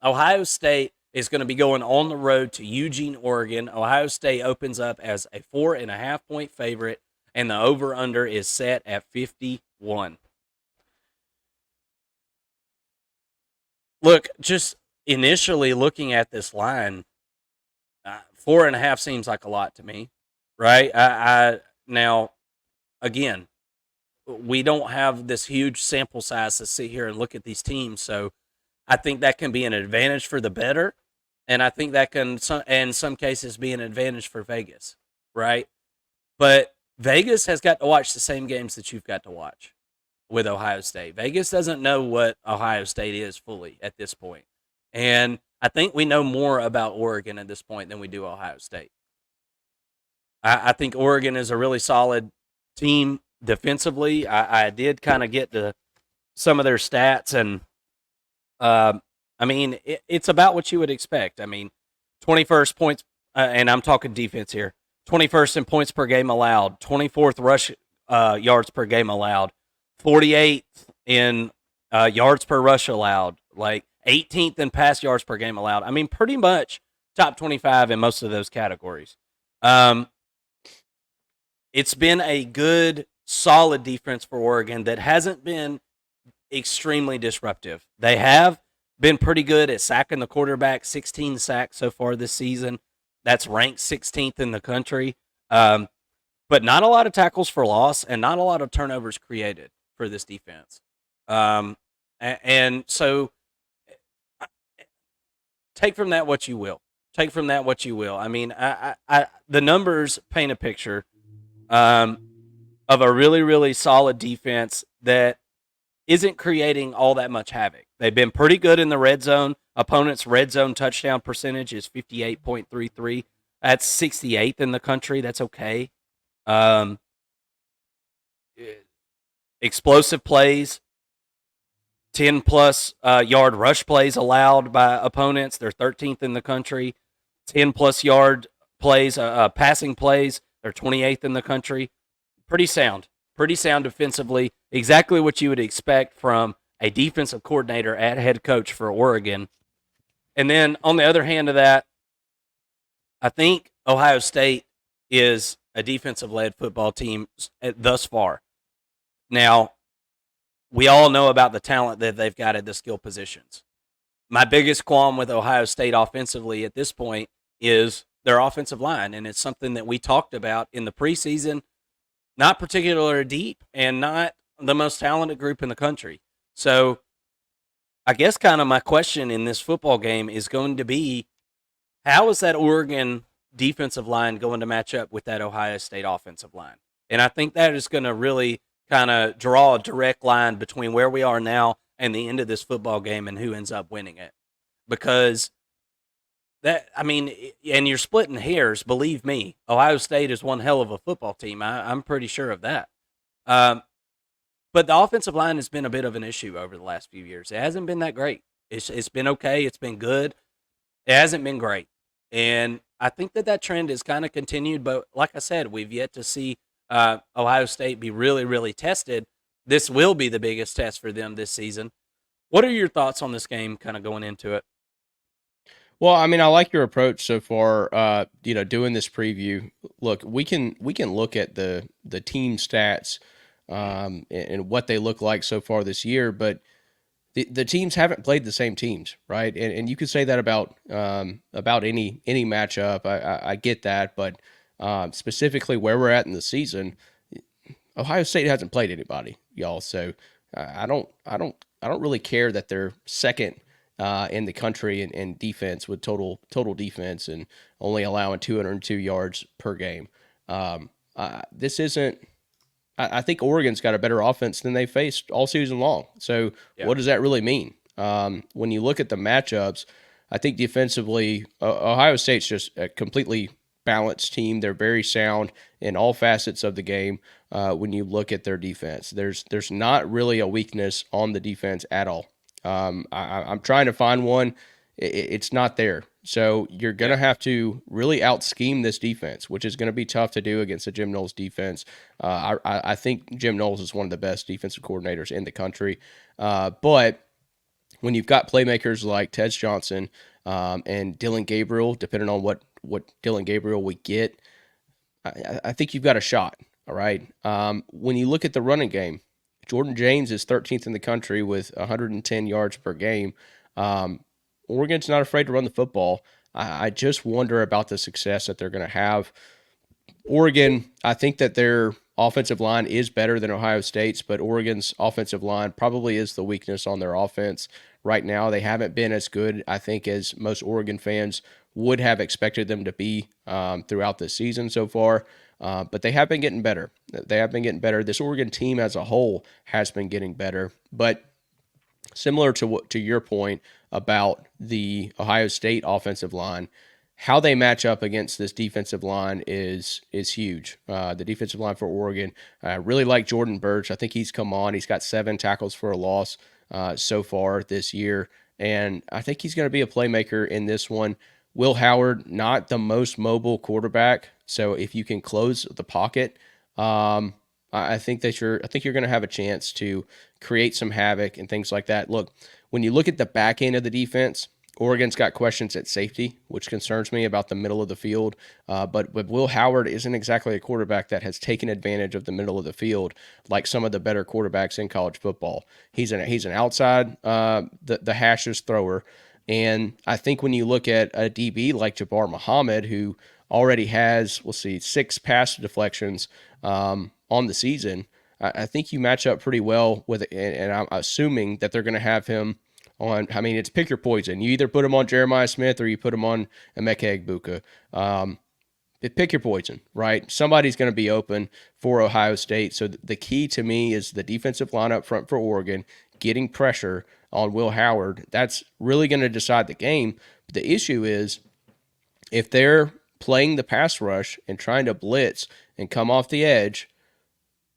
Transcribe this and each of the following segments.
Ohio State is going to be going on the road to Eugene, Oregon. Ohio State opens up as a 4.5-point favorite, and the over/under is set at 51. Look, just initially looking at this line, 4.5 seems like a lot to me, right? I now again, we don't have this huge sample size to sit here and look at these teams, so I think that can be an advantage for the better, and I think that can, in some cases, be an advantage for Vegas, right? But Vegas has got to watch the same games that you've got to watch with Ohio State. Vegas doesn't know what Ohio State is fully at this point. And I think we know more about Oregon at this point than we do Ohio State. I think Oregon is a really solid team defensively. I did kind of get to some of their stats, and I mean, it's about what you would expect. I mean, 21st points, and I'm talking defense here. 21st in points per game allowed, 24th rush yards per game allowed, 48th in yards per rush allowed, like 18th in pass yards per game allowed. I mean, pretty much top 25 in most of those categories. It's been a good, solid defense for Oregon that hasn't been extremely disruptive. They have been pretty good at sacking the quarterback, 16 sacks so far this season. That's ranked 16th in the country. But not a lot of tackles for loss and not a lot of turnovers created for this defense. And so take from that what you will. Take from that what you will. I mean, the numbers paint a picture of a really, really solid defense that isn't creating all that much havoc. They've been pretty good in the red zone. Opponents' red zone touchdown percentage is 58.33. That's 68th in the country. That's okay. Explosive plays, 10 plus yard rush plays allowed by opponents. They're 13th in the country. 10 plus yard plays, passing plays, they're 28th in the country. Pretty sound defensively. Exactly what you would expect from a defensive coordinator at head coach for Oregon. And then on the other hand of that, I think Ohio State is a defensive-led football team thus far. Now, we all know about the talent that they've got at the skill positions. My biggest qualm with Ohio State offensively at this point is their offensive line, and it's something that we talked about in the preseason. Not particularly deep and not the most talented group in the country. So I guess kind of my question in this football game is going to be, how is that Oregon defensive line going to match up with that Ohio State offensive line? And I think that is going to really kind of draw a direct line between where we are now and the end of this football game and who ends up winning it. Because that, I mean, and you're splitting hairs, believe me. Ohio State is one hell of a football team. I'm pretty sure of that. But the offensive line has been a bit of an issue over the last few years. It hasn't been that great. It's been okay. It's been good. It hasn't been great. And I think that trend has kind of continued. But like I said, we've yet to see Ohio State be really, really tested. This will be the biggest test for them this season. What are your thoughts on this game kind of going into it? Well, I mean, I like your approach so far. Doing this preview. Look, we can look at the team stats and what they look like so far this year, but the teams haven't played the same teams, right? And you could say that about any matchup. I get that, but specifically where we're at in the season, Ohio State hasn't played anybody, y'all. So I don't really care that they're second in the country in defense with total defense and only allowing 202 yards per game. This isn't. I think Oregon's got a better offense than they faced all season long. So Yeah. what does that really mean? When you look at the matchups, I think defensively, Ohio State's just a completely balanced team. They're very sound in all facets of the game. When you look at their defense, there's not really a weakness on the defense at all. I'm trying to find one. It's not there. So you're going to Yeah. have to really out scheme this defense, which is going to be tough to do against the Jim Knowles defense. I think Jim Knowles is one of the best defensive coordinators in the country. But when you've got playmakers like Ted Johnson and Dylan Gabriel, depending on what Dylan Gabriel we get, I think you've got a shot. All right. When you look at the running game, Jordan James is 13th in the country with 110 yards per game. Um, Oregon's not afraid to run the football. I just wonder about the success that they're going to have. Oregon, I think that their offensive line is better than Ohio State's, but Oregon's offensive line probably is the weakness on their offense right now. They haven't been as good, I think, as most Oregon fans would have expected them to be throughout the season so far. But they have been getting better. They have been getting better. This Oregon team as a whole has been getting better. But similar to your point about the Ohio State offensive line, how they match up against this defensive line is huge. The defensive line for Oregon, I really like Jordan Birch. I think he's come on. He's got 7 tackles for a loss so far this year, and I think he's going to be a playmaker in this one. Will Howard, not the most mobile quarterback, so if you can close the pocket, I think you're going to have a chance to create some havoc and things like that. Look, when you look at the back end of the defense, Oregon's got questions at safety, which concerns me about the middle of the field. But Will Howard isn't exactly a quarterback that has taken advantage of the middle of the field like some of the better quarterbacks in college football. He's an outside the hashes thrower, and I think when you look at a DB like Jabbar Muhammad, who already has, we'll see, 6 pass deflections on the season, I think you match up pretty well with it, and I'm assuming that they're going to have him on. I mean, it's pick your poison. You either put him on Jeremiah Smith or you put him on Emeka Egbuka. Pick your poison, right? Somebody's going to be open for Ohio State. So the key to me is the defensive line up front for Oregon, getting pressure on Will Howard. That's really going to decide the game. But the issue is if they're playing the pass rush and trying to blitz and come off the edge,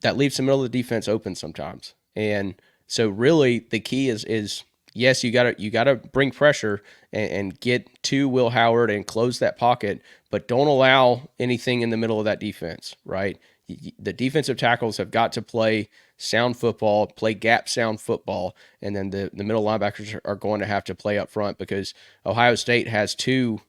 that leaves the middle of the defense open sometimes. And so really the key is yes, you gotta bring pressure and get to Will Howard and close that pocket, but don't allow anything in the middle of that defense, right? The defensive tackles have got to play sound football, play gap sound football, and then the middle linebackers are going to have to play up front because Ohio State has 2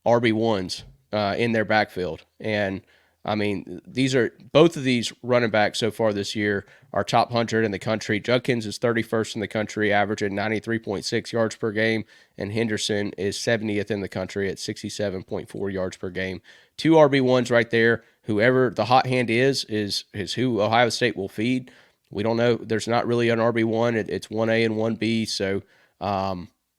RB1s in their backfield. And I mean, both of these running backs so far this year are top 100 in the country. Judkins is 31st in the country, averaging 93.6 yards per game, and Henderson is 70th in the country at 67.4 yards per game. 2 RB1s right there. Whoever the hot hand is who Ohio State will feed. We don't know. There's not really an RB1. It's 1A and 1B. So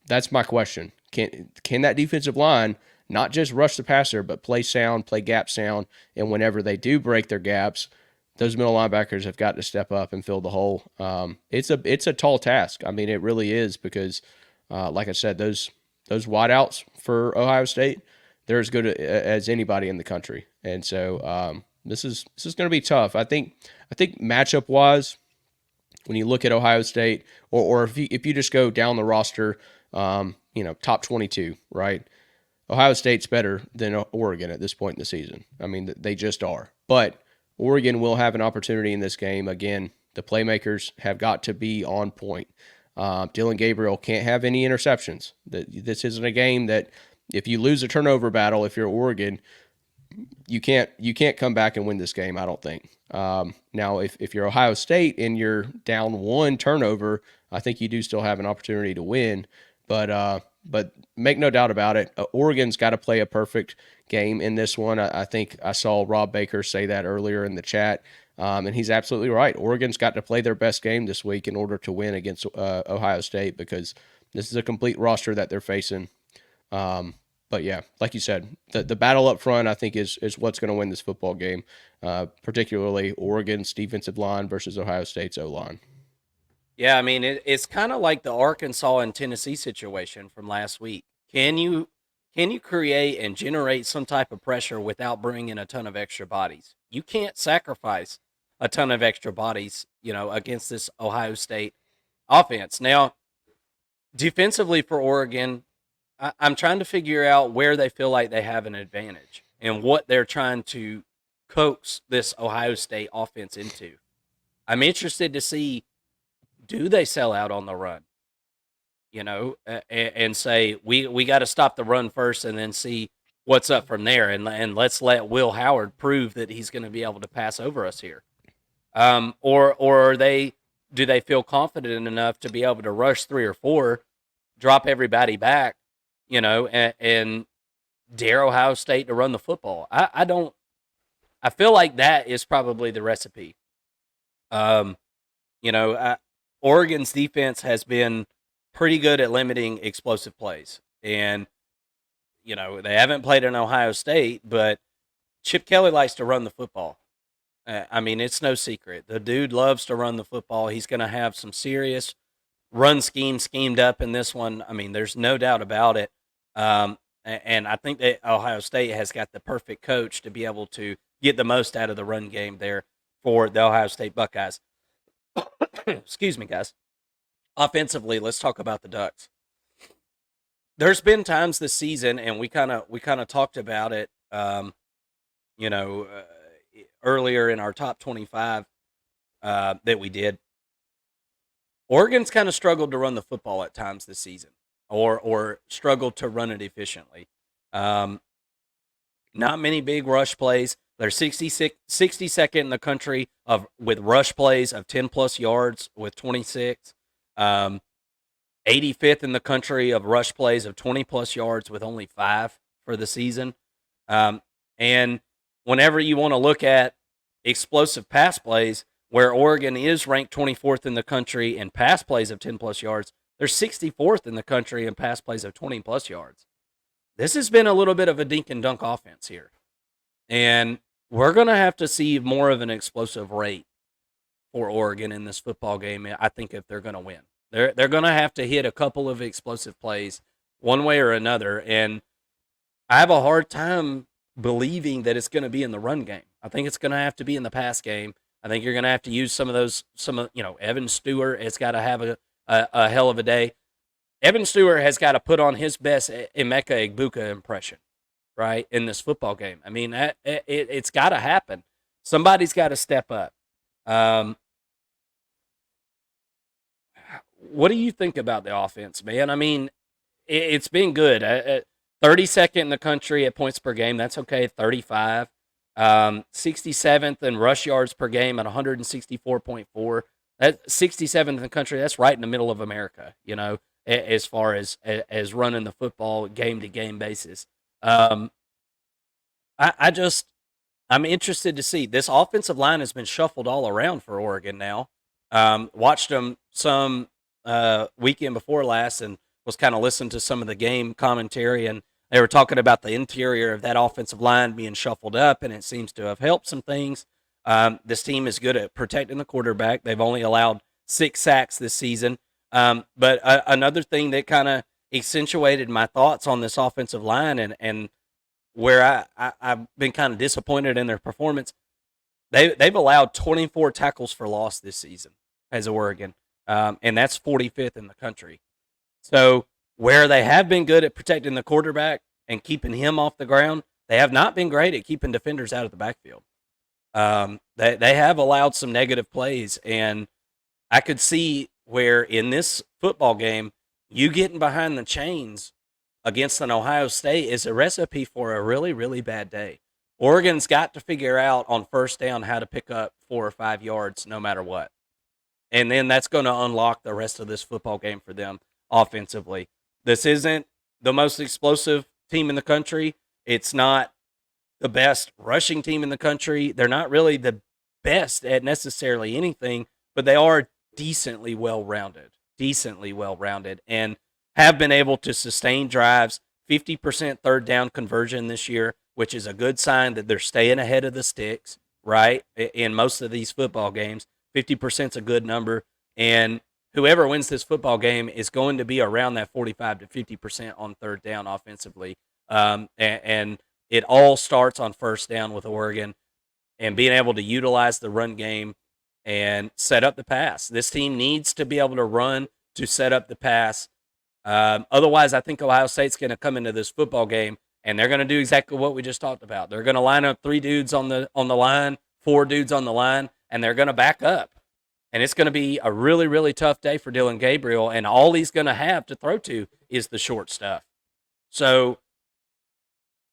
that's my question. Can that defensive line not just rush the passer, but play sound, play gap sound, and whenever they do break their gaps, those middle linebackers have got to step up and fill the hole. It's a tall task. I mean, it really is because, like I said, those wideouts for Ohio State, they're as good as anybody in the country, and so this is going to be tough. I think matchup wise, when you look at Ohio State, or if you just go down the roster, top 22, right? Ohio State's better than Oregon at this point in the season. I mean, they just are. But Oregon will have an opportunity in this game. Again, the playmakers have got to be on point. Dylan Gabriel can't have any interceptions. This isn't a game that if you lose a turnover battle, if you're Oregon, you can't come back and win this game, I don't think. Now, if you're Ohio State and you're down 1 turnover, I think you do still have an opportunity to win. But make no doubt about it, Oregon's got to play a perfect game in this one. I think I saw Rob Baker say that earlier in the chat, and he's absolutely right. Oregon's got to play their best game this week in order to win against Ohio State because this is a complete roster that they're facing. But yeah, like you said, the battle up front, I think, is what's going to win this football game, particularly Oregon's defensive line versus Ohio State's O-line. Yeah, I mean it's kind of like the Arkansas and Tennessee situation from last week. Can you create and generate some type of pressure without bringing a ton of extra bodies? You can't sacrifice a ton of extra bodies, against this Ohio State offense. Now, defensively for Oregon, I'm trying to figure out where they feel like they have an advantage and what they're trying to coax this Ohio State offense into. I'm interested to see, do they sell out on the run? and say we got to stop the run first and then see what's up from there, and let's let Will Howard prove that he's going to be able to pass over us here. Or are they do they feel confident enough to be able to rush 3 or 4, drop everybody back, and dare Ohio State to run the football? I don't. I feel like that is probably the recipe. Um, you know, I, Oregon's defense has been pretty good at limiting explosive plays, and they haven't played in Ohio State, but Chip Kelly likes to run the football. I mean, it's no secret. The dude loves to run the football. He's going to have some serious run scheme schemed up in this one. I mean, there's no doubt about it. And I think that Ohio State has got the perfect coach to be able to get the most out of the run game there for the Ohio State Buckeyes. Excuse me, guys. Offensively, let's talk about the Ducks. There's been times this season, and we kind of talked about it. You know, earlier in our top 25 that we did. Oregon's kind of struggled to run the football at times this season, or struggled to run it efficiently. Um, Not many big rush plays. They're 62nd in the country with rush plays of 10 plus yards with 26. 85th in the country of rush plays of 20 plus yards with only 5 for the season. And whenever you want to look at explosive pass plays, where Oregon is ranked 24th in the country in pass plays of 10 plus yards, they're 64th in the country in pass plays of 20 plus yards. This has been a little bit of a dink and dunk offense here. And we're going to have to see more of an explosive rate for Oregon in this football game, I think, if they're going to win. They're going to have to hit a couple of explosive plays one way or another. And I have a hard time believing that it's going to be in the run game. I think it's going to have to be in the pass game. I think you're going to have to use Evan Stewart has got to have a hell of a day. Evan Stewart has got to put on his best Emeka Egbuka impression, right, in this football game. I mean, it's got to happen. Somebody's got to step up. What do you think about the offense, man? I mean, it's been good. 32nd in the country at points per game. That's okay. 35. 67th in rush yards per game at 164.4. That 67th in the country. That's right in the middle of America, as far as running the football game to game basis. I'm interested to see. This offensive line has been shuffled all around for Oregon now. Watched them some weekend before last and was kind of listening to some of the game commentary, and they were talking about the interior of that offensive line being shuffled up, and it seems to have helped some things. This team is good at protecting the quarterback. They've only allowed 6 sacks this season. But another thing that kind of accentuated my thoughts on this offensive line and where I've been kind of disappointed in their performance, they've allowed 24 tackles for loss this season as Oregon, and that's 45th in the country. So where they have been good at protecting the quarterback and keeping him off the ground, they have not been great at keeping defenders out of the backfield. They have allowed some negative plays, and I could see where in this football game, you getting behind the chains against an Ohio State is a recipe for a really, really bad day. Oregon's got to figure out on first down how to pick up 4 or 5 yards no matter what. And then that's going to unlock the rest of this football game for them offensively. This isn't the most explosive team in the country. It's not the best rushing team in the country. They're not really the best at necessarily anything, but they are decently well-rounded, and have been able to sustain drives, 50% third down conversion this year, which is a good sign that they're staying ahead of the sticks, right? In most of these football games, 50% is a good number, and whoever wins this football game is going to be around that 45 to 50% on third down offensively. And it all starts on first down with Oregon and being able to utilize the run game and set up the pass. This team needs to be able to run to set up the pass. Otherwise, I think Ohio State's going to come into this football game and they're going to do exactly what we just talked about. They're going to line up 3 dudes on the line, 4 dudes on the line, and they're going to back up. And it's going to be a really, really tough day for Dylan Gabriel, and all he's going to have to throw to is the short stuff. So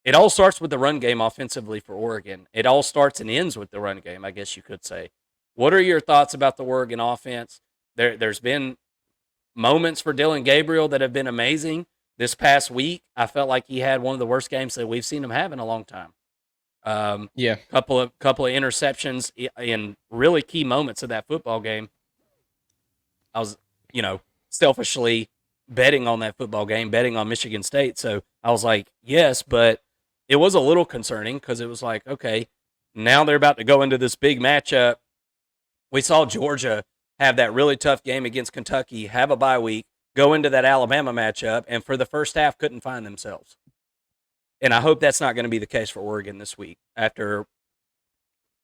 it all starts with the run game offensively for Oregon. It all starts and ends with the run game, I guess you could say. What are your thoughts about the Oregon offense? There's been moments for Dylan Gabriel that have been amazing. This past week, I felt like he had one of the worst games that we've seen him have in a long time. Yeah. Couple of interceptions in really key moments of that football game. I was, selfishly betting on that football game, betting on Michigan State. So I was like, yes, but it was a little concerning because it was like, okay, now they're about to go into this big matchup. We saw Georgia have that really tough game against Kentucky, have a bye week, go into that Alabama matchup, and for the first half couldn't find themselves. And I hope that's not going to be the case for Oregon this week. After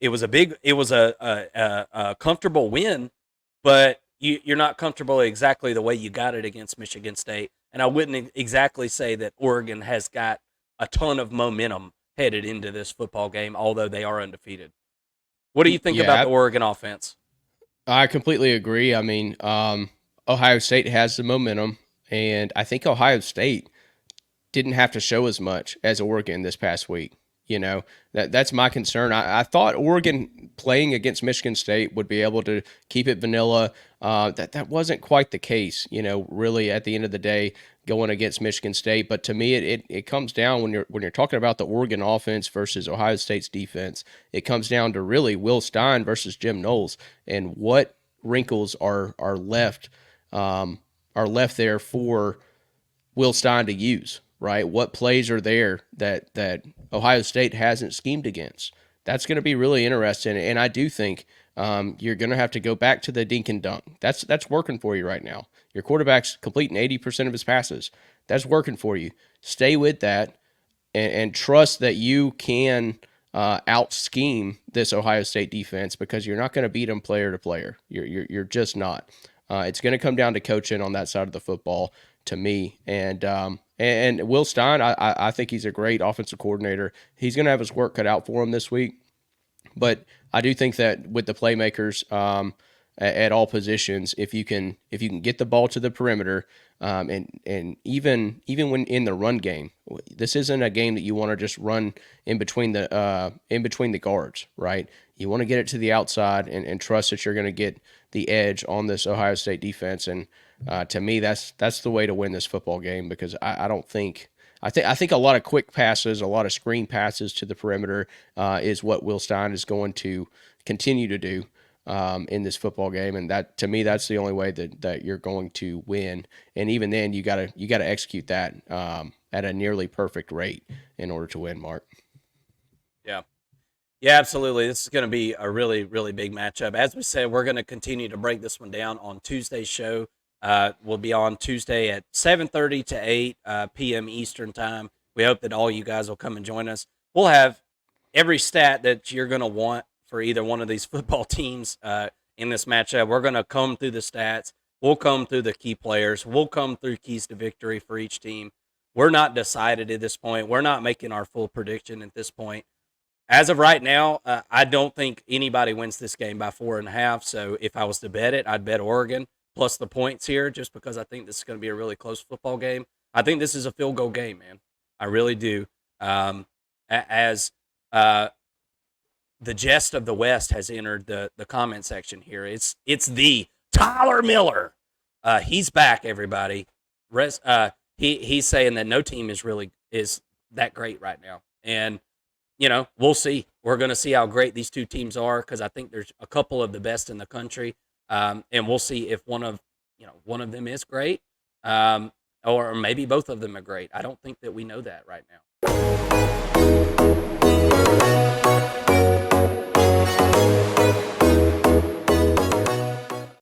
it was a comfortable win, but you're not comfortable exactly the way you got it against Michigan State. And I wouldn't exactly say that Oregon has got a ton of momentum headed into this football game, although they are undefeated. What do you think about the Oregon offense? I completely agree. I mean, Ohio State has the momentum, and I think Ohio State didn't have to show as much as Oregon this past week. That's my concern. I thought Oregon playing against Michigan State would be able to keep it vanilla. That wasn't quite the case. Really at the end of the day, going against Michigan State. But to me, it comes down when you're talking about the Oregon offense versus Ohio State's defense. It comes down to really Will Stein versus Jim Knowles and what wrinkles are left there for Will Stein to use. Right? What plays are there that Ohio State hasn't schemed against? That's going to be really interesting. And I do think you're going to have to go back to the dink and dunk. That's working for you right now. Your quarterback's completing 80% of his passes. That's working for you. Stay with that and trust that you can out scheme this Ohio State defense because you're not going to beat them player to player. You're just not. It's going to come down to coaching on that side of the football to me. And Will Stein, I think he's a great offensive coordinator. He's going to have his work cut out for him this week. But I do think that with the playmakers at all positions, if you can get the ball to the perimeter, and even when in the run game, this isn't a game that you want to just run in between the guards, right? You want to get it to the outside and trust that you're going to get the edge on this Ohio State defense. And to me, that's the way to win this football game because I think a lot of quick passes, a lot of screen passes to the perimeter is what Will Stein is going to continue to do in this football game, and that to me that's the only way that you're going to win. And even then, you gotta execute that at a nearly perfect rate in order to win. Mark. Yeah, absolutely. This is going to be a really, really big matchup. As we said, we're going to continue to break this one down on Tuesday's show. We'll be on Tuesday at 7:30 to 8 p.m. Eastern time. We hope that all you guys will come and join us. We'll have every stat that you're going to want for either one of these football teams in this matchup. We're going to comb through the stats. We'll comb through the key players. We'll come through keys to victory for each team. We're not decided at this point. We're not making our full prediction at this point. As of right now, I don't think anybody wins this game by 4.5. So if I was to bet it, I'd bet Oregon plus the points here just because I think this is going to be a really close football game. I think this is a field goal game, man. I really do. As the jest of the West has entered the comment section here, it's the Tyler Miller. He's back, everybody. He's saying that no team is that great right now. And we'll see. We're going to see how great these two teams are because I think there's a couple of the best in the country, and we'll see if one of them is great, or maybe both of them are great. I don't think that we know that right now.